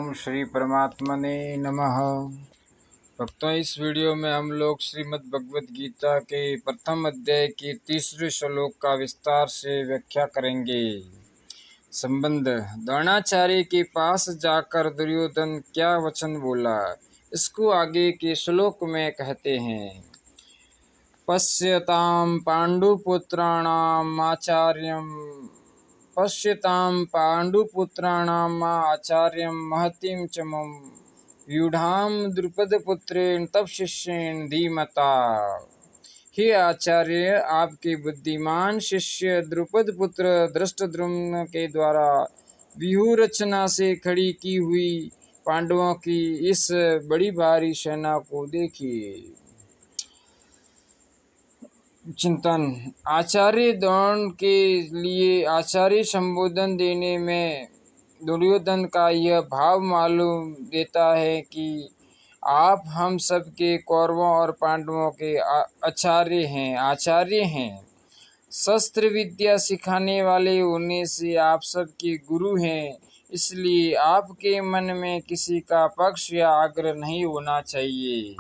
ओम श्री परमात्मने नमः। भक्तों, इस वीडियो में हम लोग श्रीमद् भगवत गीता के प्रथम अध्याय के तीसरे श्लोक का विस्तार से व्याख्या करेंगे। संबंध: द्रोणाचार्य के पास जाकर दुर्योधन क्या वचन बोला, इसको आगे के श्लोक में कहते हैं। पश्यतां पाण्डुपुत्राणाम् आचार्यं महतीं च मम व्यूढां द्रुपदपुत्रेण तव शिष्येण धीमता। हे आचार्य, आपके बुद्धिमान शिष्य द्रुपद पुत्र धृष्टद्युम्न के द्वारा व्यूह रचना से खड़ी की हुई पांडवों की इस बड़ी भारी सेना को देखिए। चिंतन: आचार्य द्रोण के लिए आचार्य संबोधन देने में दुर्योधन का यह भाव मालूम देता है कि आप हम सब के कौरवों और पांडवों के आचार्य हैं। शस्त्र विद्या सिखाने वाले होने से आप सब के गुरु हैं, इसलिए आपके मन में किसी का पक्ष या आग्रह नहीं होना चाहिए।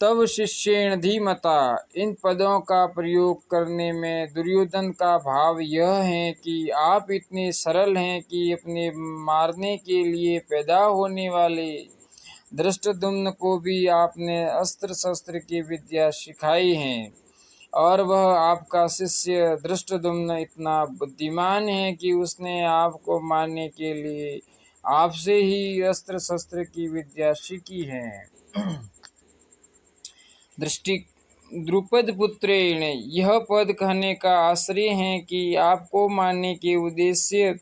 तब शिष्येण धीमता, इन पदों का प्रयोग करने में दुर्योधन का भाव यह है कि आप इतने सरल हैं कि अपने मारने के लिए पैदा होने वाले धृष्टद्युम्न को भी आपने अस्त्र शस्त्र की विद्या सिखाई है, और वह आपका शिष्य धृष्टद्युम्न इतना बुद्धिमान है कि उसने आपको मारने के लिए आपसे ही अस्त्र शस्त्र की विद्या सीखी है। दृष्टि: द्रुपद पुत्रेण, यह पद कहने का आश्रय है कि आपको मारने के उद्देश्य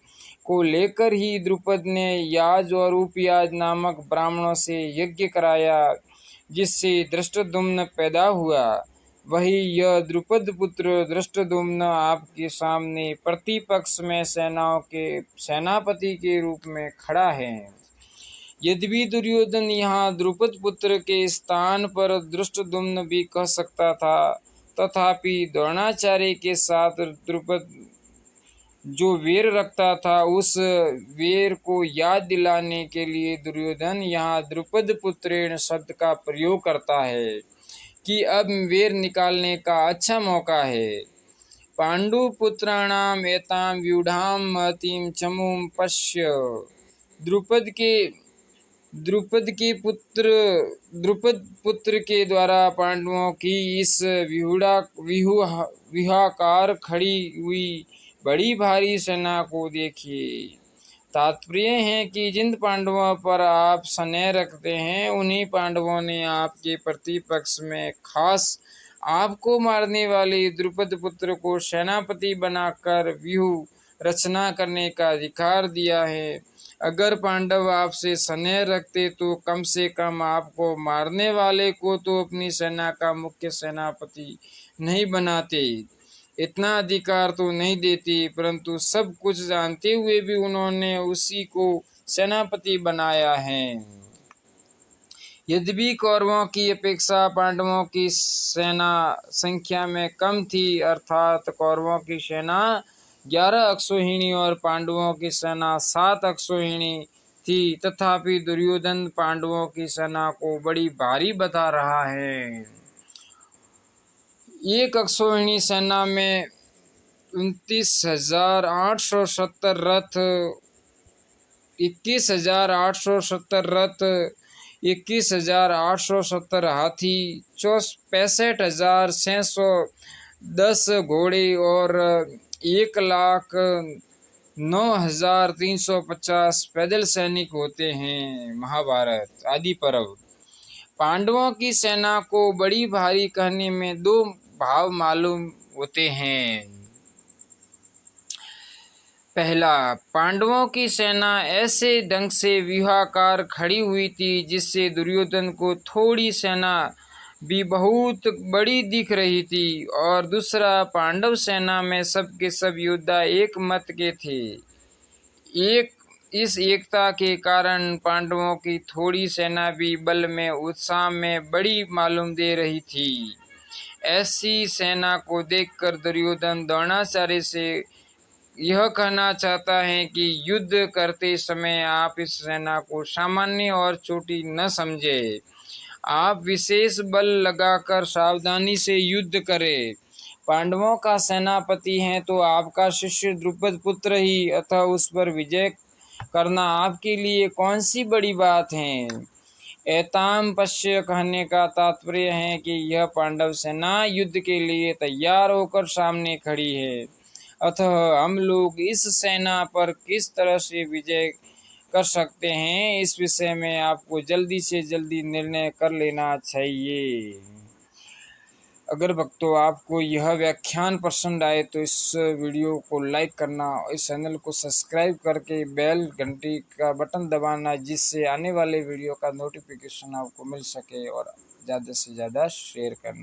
को लेकर ही द्रुपद ने याज और उपयाज नामक ब्राह्मणों से यज्ञ कराया, जिससे धृष्टद्युम्न पैदा हुआ। वही यह द्रुपद पुत्र धृष्टद्युम्न आपके सामने प्रतिपक्ष में सेनाओं के सेनापति के रूप में खड़ा है। यद्यपि दुर्योधन यहाँ द्रुपद पुत्र के स्थान पर धृष्टद्युम्न भी कह सकता था, तथापि द्रोणाचार्य के साथ द्रुपद जो वैर रखता था, उस वैर को याद दिलाने के लिए दुर्योधन यहाँ द्रुपद पुत्रेण शब्द का प्रयोग करता है कि अब वैर निकालने का अच्छा मौका है। पांडुपुत्राणाम एतां व्यूढां महतीं चमूं पश्य, द्रुपद पुत्र के द्वारा पांडवों की इस व्यूहाकार खड़ी हुई बड़ी भारी सेना को देखिए। तात्पर्य है कि जिन पांडवों पर आप स्नेह रखते हैं, उन्हीं पांडवों ने आपके प्रतिपक्ष में खास आपको मारने वाले द्रुपद पुत्र को सेनापति बनाकर व्यूह रचना करने का अधिकार दिया है। अगर पांडव आपसे स्नेह रखते तो कम से कम आपको मारने वाले को तो अपनी सेना का मुख्य सेनापति नहीं बनाते, इतना अधिकार तो नहीं देते, परंतु सब कुछ जानते हुए भी उन्होंने उसी को सेनापति बनाया है। यद्यपि कौरवों की अपेक्षा पांडवों की सेना संख्या में कम थी, अर्थात कौरवों की सेना 11 अक्षौहिणी और पांडवों की सेना 7 अक्षौहिणी थी, तथापि दुर्योधन पांडवों की सेना को बड़ी भारी बता रहा है। एक अक्षौहिणी सेना में 29,870 रथ, 21,870 रथ, 21,870 हाथी, 65,610 घोड़े और 1,09,350 पैदल सैनिक होते हैं। महाभारत आदि पर्व। पांडवों की सेना को बड़ी भारी कहने में दो भाव मालूम होते हैं। पहला, पांडवों की सेना ऐसे ढंग से व्यूहाकार खड़ी हुई थी जिससे दुर्योधन को थोड़ी सेना भी बहुत बड़ी दिख रही थी, और दूसरा, पांडव सेना में सब के सब योद्धा एक मत के थे। इस एकता के कारण पांडवों की थोड़ी सेना भी बल में उत्साह में बड़ी मालूम दे रही थी। ऐसी सेना को देखकर दुर्योधन द्रोणाचार्य से यह कहना चाहता है कि युद्ध करते समय आप इस सेना को सामान्य और छोटी न समझे। आप विशेष बल लगाकर सावधानी से युद्ध करें। पांडवों का सेनापति है तो आपका शिष्य द्रुपद पुत्र ही, अतः उस पर विजय करना आपके लिए कौन सी बड़ी बात है। एताम पश्य कहने का तात्पर्य है कि यह पांडव सेना युद्ध के लिए तैयार होकर सामने खड़ी है, अतः हम लोग इस सेना पर किस तरह से विजय कर सकते हैं, इस विषय में आपको जल्दी से जल्दी निर्णय कर लेना चाहिए। अगर भक्तों आपको यह व्याख्यान पसंद आए तो इस वीडियो को लाइक करना और इस चैनल को सब्सक्राइब करके बेल घंटी का बटन दबाना, जिससे आने वाले वीडियो का नोटिफिकेशन आपको मिल सके, और ज़्यादा से ज़्यादा शेयर करना।